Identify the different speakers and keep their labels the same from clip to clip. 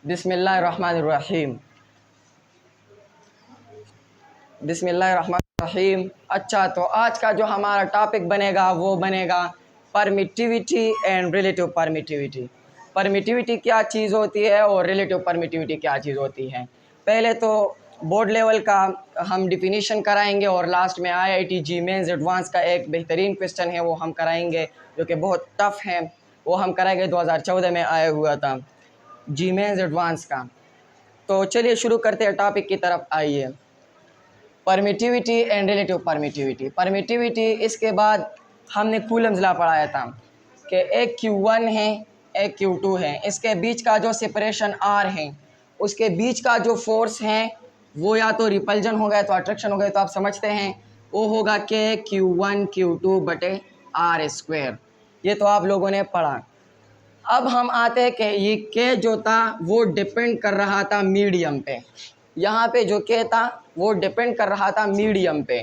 Speaker 1: बिस्मिल्लाहिर्रहमानिर्रहीम। बिस्मिल्लाहिर्रहमानिर्रहीम। अच्छा, तो आज का जो हमारा टॉपिक बनेगा वो बनेगा permittivity and relative permittivity. Permittivity क्या चीज़ होती है और रिलेटिव परमिटिविटी क्या चीज़ होती है। पहले तो बोर्ड लेवल का हम डिफिनीशन कराएंगे और लास्ट में IIT जी मेंस एडवांस का एक बेहतरीन क्वेश्चन है वो हम कराएंगे, जो कि बहुत टफ है। वो हम कराएंगे 2014 में आया हुआ था जी मेंस एडवांस का। तो चलिए शुरू करते हैं टॉपिक की तरफ। आइए, permittivity and relative permittivity. Permittivity, इसके बाद हमने कूलम्स लॉ पढ़ाया था कि एक Q1 है एक Q2 है, इसके बीच का जो सेपरेशन R है, उसके बीच का जो फोर्स है वो या तो रिपल्जन होगा या तो अट्रैक्शन होगा। तो आप समझते हैं वो होगा कि Q1 Q2 बटे R²। ये तो आप लोगों ने पढ़ा। अब हम आते हैं कि ये के जो था वो डिपेंड कर रहा था मीडियम पे। यहाँ पे जो के था वो डिपेंड कर रहा था मीडियम पे।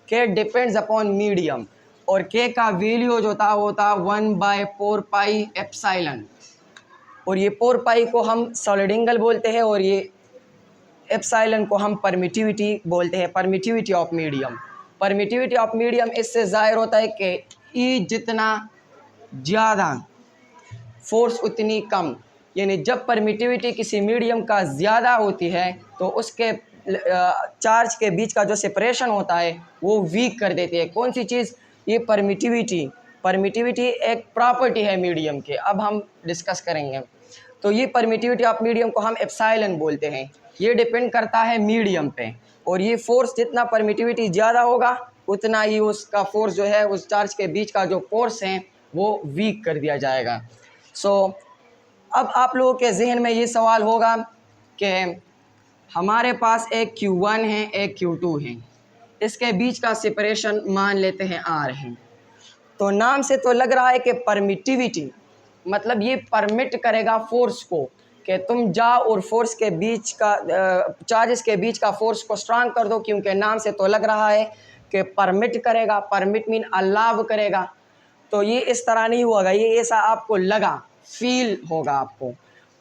Speaker 1: के डिपेंड्स अपॉन मीडियम, और के का वैल्यू जो था वो था 1/4 पाई एप्सिलॉन। और ये 4 पाई को हम सॉलिड एंगल बोलते हैं और ये एप्सिलॉन को हम परमिटिविटी बोलते हैं, permittivity of medium. Permittivity of medium इससे ज़ाहिर होता है कि ई जितना ज़्यादा फोर्स उतनी कम, यानी जब परमिटिविटी किसी मीडियम का ज़्यादा होती है तो उसके चार्ज के बीच का जो सेपरेशन होता है वो वीक कर देती है। कौन सी चीज़? ये परमिटिविटी। परमिटिविटी एक प्रॉपर्टी है मीडियम के, अब हम डिस्कस करेंगे। तो ये परमिटिविटी ऑफ मीडियम को हम एप्सिलॉन बोलते हैं। ये डिपेंड करता है मीडियम पे, और ये फोर्स जितना परमिटिविटी ज़्यादा होगा उतना ही उसका फोर्स जो है उस चार्ज के बीच का जो फोर्स है वो वीक कर दिया जाएगा। अब आप लोगों के जहन में ये सवाल होगा कि हमारे पास एक Q1 है एक Q2 है, इसके बीच का सेपरेशन मान लेते हैं R है। तो नाम से तो लग रहा है कि परमिटिविटी मतलब ये परमिट करेगा फोर्स को कि तुम जाओ और फोर्स के बीच का चार्जेस के बीच का फोर्स को स्ट्रांग कर दो, क्योंकि नाम से तो लग रहा है कि परमिट करेगा। परमिट मीन अलाव करेगा। तो ये इस तरह नहीं होगा, ये ऐसा आपको लगा, फील होगा आपको।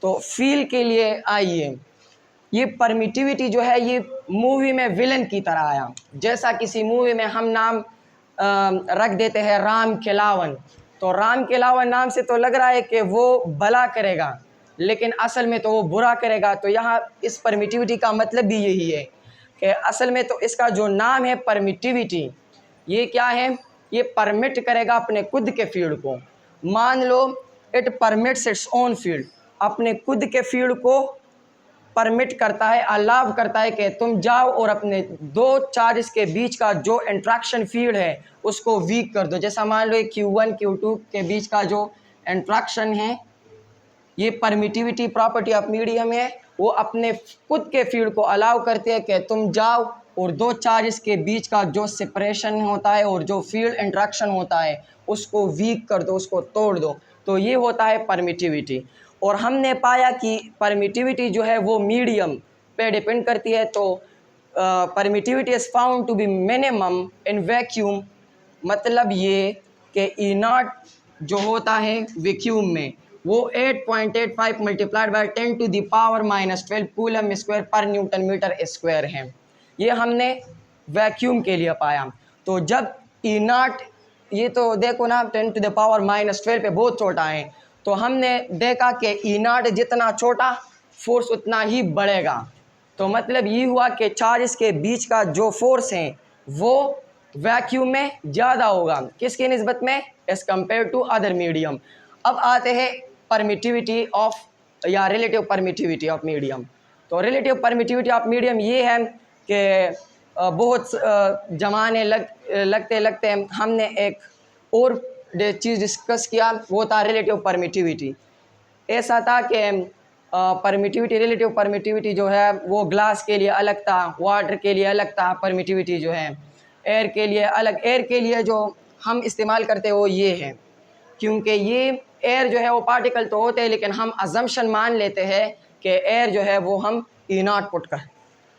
Speaker 1: तो फील के लिए आइए, ये परमिटिविटी जो है ये मूवी में विलन की तरह आया। जैसा किसी मूवी में हम नाम रख देते हैं राम खिलावन, तो राम खिलावन नाम से तो लग रहा है कि वो भला करेगा, लेकिन असल में तो वो बुरा करेगा। तो यहाँ इस परमिटिविटी का मतलब भी यही है कि असल में तो इसका जो नाम है परमिटिविटी, ये क्या है? ये परमिट करेगा अपने खुद के फील्ड को। मान लो it permits its own field, अपने खुद के फील्ड को परमिट करता है, अलाव करता है कि तुम जाओ और अपने दो चार्जेस के बीच का जो इंट्रैक्शन फील्ड है उसको वीक कर दो। जैसा मान लो Q1 Q2 के बीच का जो इंट्रैक्शन है, ये परमिटिविटी प्रॉपर्टी ऑफ मीडियम है। वो अपने खुद के फील्ड को अलाउ करते हैं कि तुम जाओ और दो चार्जेस के बीच का जो सेपरेशन होता है और जो फील्ड इंट्रैक्शन होता है उसको वीक कर दो, उसको तोड़ दो। तो ये होता है परमिटिविटी। और हमने पाया कि परमिटिविटी जो है वो मीडियम पे डिपेंड करती है। तो permittivity is found to be minimum in vacuum, मतलब ये कि E0 जो होता है वैक्यूम में वो 8.85 मल्टीप्लाइड बाई 10⁻⁻12 कूलम स्क्वायर पर न्यूटन मीटर स्क्वायर है। ये हमने वैक्यूम के लिए पाया। तो जब E0, ये तो देखो ना 10⁻⁻12 पे बहुत छोटा है, तो हमने देखा कि E0 जितना छोटा फोर्स उतना ही बढ़ेगा। तो मतलब ये हुआ कि चार्जेस के बीच का जो फोर्स है वो वैक्यूम में ज़्यादा होगा, किसकी निस्बत में? As compare to other medium. अब आते हैं परमिटिविटी ऑफ या रिलेटिव परमिटिविटी ऑफ मीडियम। तो रिलेटिव परमिटिविटी ऑफ मीडियम ये है कि बहुत जमाने लगते लगते हमने एक और चीज़ डिस्कस किया, वो था रिलेटिव परमिटिविटी। ऐसा था कि परमिटिविटी, रिलेटिव परमिटिविटी जो है वो ग्लास के लिए अलग था, वाटर के लिए अलग था। परमिटिविटी जो है एयर के लिए अलग। एयर के लिए जो हम इस्तेमाल करते हैं वो ये है, क्योंकि ये एयर जो है वो पार्टिकल तो होते हैं, लेकिन हम अजम्पशन मान लेते हैं कि एयर जो है वो हम E0 पुट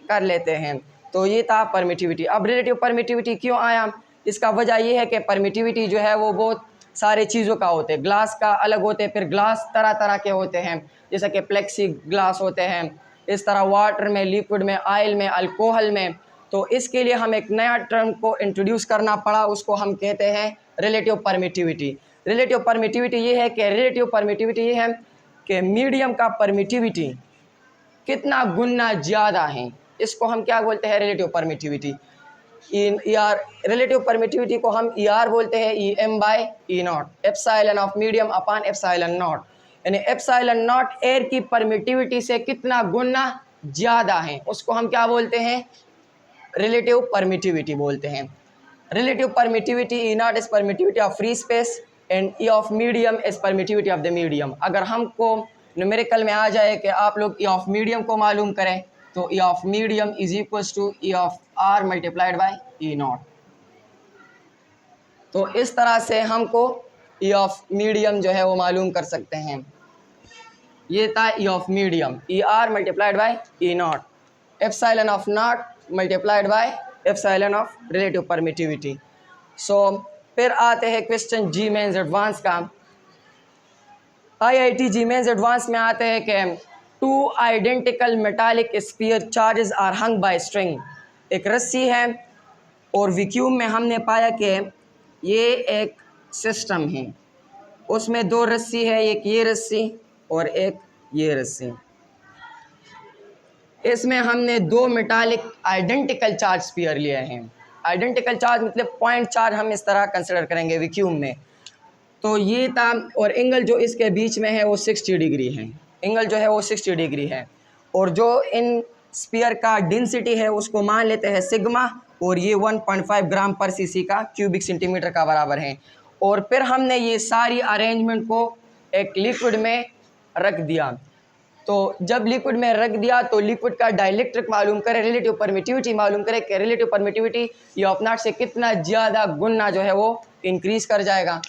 Speaker 1: कर लेते हैं। तो ये था परमिटिविटी। अब रिलेटिव परमिटिविटी क्यों आया? इसका वजह ये है कि परमिटिविटी जो है वो बहुत सारे चीज़ों का होते हैं। ग्लास का अलग होते हैं, फिर ग्लास तरह तरह के होते हैं, जैसे कि प्लेक्सी ग्लास होते हैं, इस तरह वाटर में, लिक्विड में, ऑयल में, अल्कोहल में। तो इसके लिए हम एक नया टर्म को इंट्रोड्यूस करना पड़ा, उसको हम कहते हैं रिलेटिव परमिटिविटी। रिलेटिव परमिटिविटी ये है कि मीडियम का परमिटिविटी कितना गुना ज़्यादा है, इसको हम क्या बोलते हैं, relative permittivity. In are relative permittivity को हम आर बोलते हैं EM/E0, epsilon of medium upon epsilon not, यानी एप्सिलॉन नॉट एयर की परमिटिविटी से कितना गुना ज़्यादा है, उसको हम क्या बोलते हैं, रिलेटिव परमिटिविटी बोलते हैं। Relative permittivity E0 is permittivity of free space and E of medium is permittivity of the medium. अगर हमको न्यूमेरिकल में आ जाए कि आप लोग E ऑफ मीडियम को मालूम करें, तो E of medium is equals to E of R multiplied by E0। तो इस तरह से हमको E ऑफ मीडियम जो है वो मालूम कर सकते हैं। ये था E of medium, ER multiplied by E0, epsilon of not multiplied by epsilon of relative permittivity. So फिर आते हैं क्वेश्चन जी मेंस एडवांस का। IIT जी मेंस एडवांस में आते हैं कि 2 identical metallic sphere charges are hung by string. एक रस्सी है और वैक्यूम में हमने पाया कि ये एक सिस्टम है, उसमें 2 रस्सी है, एक ये रस्सी और एक ये रस्सी। इसमें हमने 2 मेटालिक आइडेंटिकल चार्ज स्फीयर लिए हैं। आइडेंटिकल चार्ज मतलब पॉइंट चार्ज हम इस तरह कंसिडर करेंगे वैक्यूम में। तो ये था, और एंगल जो इसके बीच में है वो 60 डिग्री है, एंगल जो है वो 60 डिग्री है। और जो इन स्फीयर का डेंसिटी है उसको मान लेते हैं सिग्मा, और ये 1.5 ग्राम पर सीसी का क्यूबिक सेंटीमीटर का बराबर है। और फिर हमने ये सारी अरेंजमेंट को एक लिक्विड में रख दिया। तो जब लिक्विड में रख दिया तो लिक्विड का डाइलेक्ट्रिक मालूम करें, रिलेटिव परमिटिविटी मालूम करें कि रिलेटिव परमिटिविटी ये ऑफ नॉट से कितना ज़्यादा गुना जो है वो इंक्रीज़ कर जाएगा।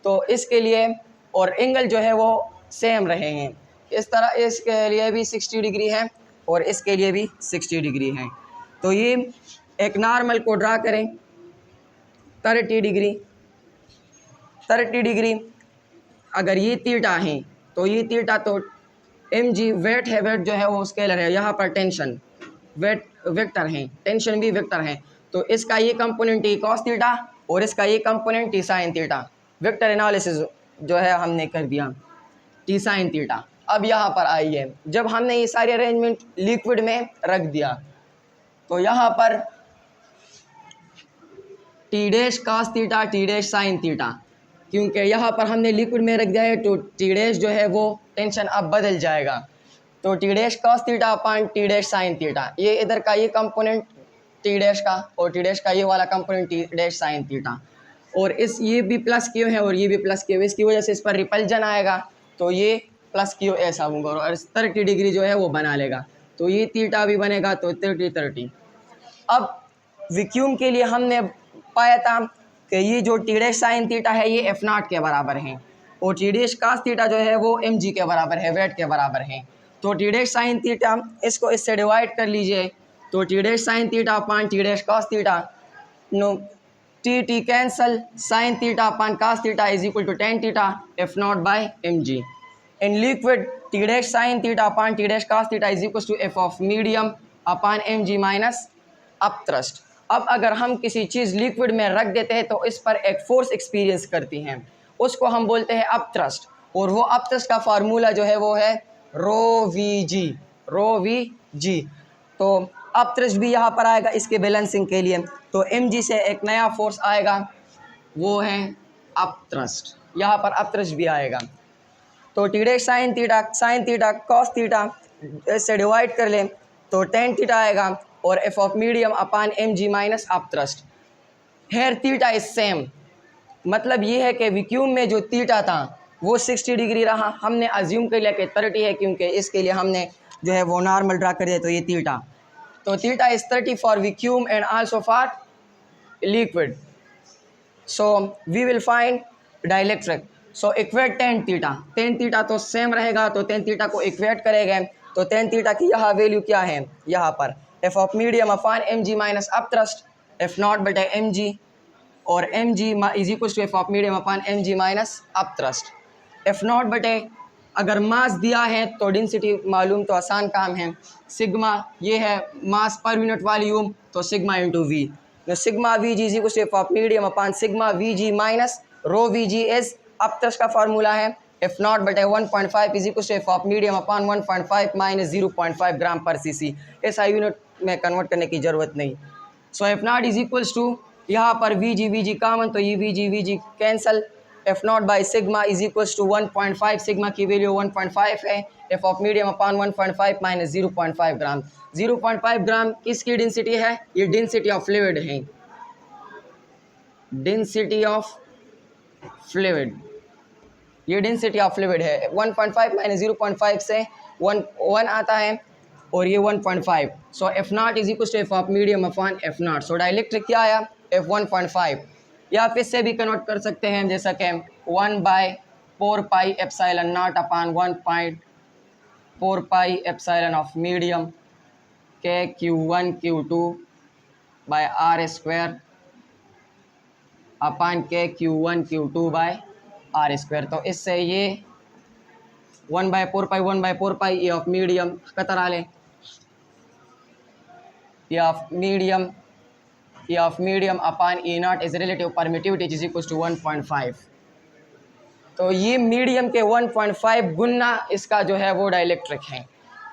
Speaker 1: तो इसके लिए और एंगल जो है वो सेम रहेंगे। इस तरह इसके लिए भी 60 डिग्री है और इसके लिए भी 60 डिग्री है। तो ये एक नॉर्मल को ड्रा करें 30 डिग्री। अगर ये थीटा है तो ये थीटा, तो mg वेट है, वेट जो है वो स्केलर है, यहाँ पर टेंशन वेट वेक्टर है, टेंशन भी वेक्टर है। तो इसका ये कंपोनेंट t cos थीटा और इसका ये component t sin theta. Vector analysis जो है हमने कर दिया t sin थीटा। अब यहाँ पर आइए, जब हमने ये सारी अरेंजमेंट लिक्विड में रख दिया तो यहाँ पर t dash cos theta, t dash sin theta, क्योंकि यहाँ पर हमने लिक्विड में रख दिया है तो t डैश जो है वो टेंशन अब बदल जाएगा। तो t dash cos theta upon t dash sin theta, ये इधर का ये कंपोनेंट t डैश का और t डैश का ये वाला component t dash sin theta, और इस ये भी प्लस क्यू है और ये भी प्लस क्यू, इसकी वजह से इस पर रिपल्जन आएगा तो ये प्लस क्यू ऐसा होगा और 30 डिग्री जो है वो बना लेगा। तो ये थीटा भी बनेगा तो 30। अब वैक्यूम के लिए हमने पाया था कि ये जो टी डैश साइन थीटा है ये एफ नॉट के बराबर है और टी डैश कास थीटा जो है वो एम जी के बराबर है, वेट के बराबर है। तो टी डैश साइन थीटा इसको इससे डिवाइड कर लीजिए, तो T dash sine theta upon T dash cos theta, no T cancel, sine theta upon cos theta is equal to tan theta F naught by M G. In liquid T dash sine theta upon T dash cos theta is equal to F of medium upon M G minus upthrust. अब अगर हम किसी चीज़ liquid में रख देते हैं तो इस पर एक फोर्स एक्सपीरियंस करती हैं, उसको हम बोलते हैं अप थ्रस्ट, और वो अप थ्रस्ट का फार्मूला जो है वो है रो वी जी। तो अप थ्रस्ट भी यहाँ पर आएगा इसके बैलेंसिंग के लिए, तो एम जी से एक नया फोर्स आएगा वो है अप थ्रस्ट, यहाँ पर अप थ्रस्ट भी आएगा। तो T dash sine theta cos theta इससे डिवाइड कर लें तो टेन थीटा आएगा और F of medium upon M G minus upthrust. Here theta is same, मतलब ये है कि वैक्यूम में जो थीटा था वो 60 डिग्री रहा, हमने अज्यूम कर लिया कि 30 है क्योंकि इसके लिए हमने जो है वो नॉर्मल ड्रा कर दिया, तो ये थीटा, तो theta is 30 for vacuum and also for liquid. So we will find dielectric, so equate tan theta तो सेम रहेगा, तो टेन थीटा को इक्वेट करेंगे तो टेन थीटा की यहाँ वैल्यू क्या है, यहाँ पर F of medium upon M G minus upthrust F naught बटे एम जी, और M G is equal to F of medium upon M G minus upthrust. F naught बटे अगर मास दिया है तो डेंसिटी मालूम तो आसान काम है, सिग्मा ये है मास पर यूनिट वॉल्यूम तो sigma into V, sigma V G is equal to F of medium upon sigma V G minus rho V G as upthrust का फार्मूला है। एफ नॉट बटे 1.5 is equal to F of medium upon 1.5 minus 0.5 gram पर CC. ऐसा unit में convert करने की ज़रूरत नहीं। So F naught is equals to यहाँ पर वी जी कामन तो ये V G cancel, F naught by sigma is equals to 1.5, sigma की वैल्यू 1.5 है, F of medium upon 1.5 minus 0.5 gram. 0.5 gram किसकी डेंसिटी है? ये डेंसिटी ऑफ फ्लूइड है, डेंसिटी ऑफ फ्लूइड, ये डेंसिटी ऑफ फ्लूइड है। 1.5 माइनस 0.5 से 1 आता है और ये 1.5। So F naught is equal to F of medium upon F naught. So dielectric क्या आया? एफ 1.5, या फिर से भी कन्वर्ट कर सकते हैं जैसा कि 1/4 pi epsilon not upon 1/4 pi epsilon of medium के Q1 Q2 bye are square upon के Q1 Q2 bye are square. तो इससे ये 1/4 पाई ए ऑफ मीडियम कतरा लें, E of medium upon E naught is relative permittivity is equal to 1.5। तो ये medium के 1.5 गुना इसका जो है वो डाइलेक्ट्रिक है,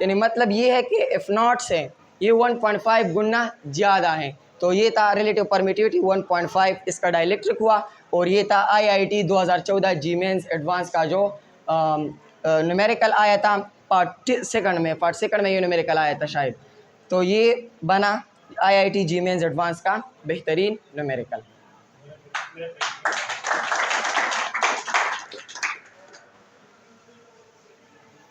Speaker 1: यानी मतलब ये है कि एफ नॉट से ये 1.5 गुना ज़्यादा है। तो ये था रिलेटिव परमिटिविटी 1.5 इसका डाइलेक्ट्रिक हुआ, और ये था IIT 2014 जी मेंस एडवांस का जो न्यूमेरिकल आया था पार्ट सेकंड में ये न्यूमेरिकल आया था शायद। तो ये बना IIT जी मेंस एडवांस का बेहतरीन न्यूमेरिकल।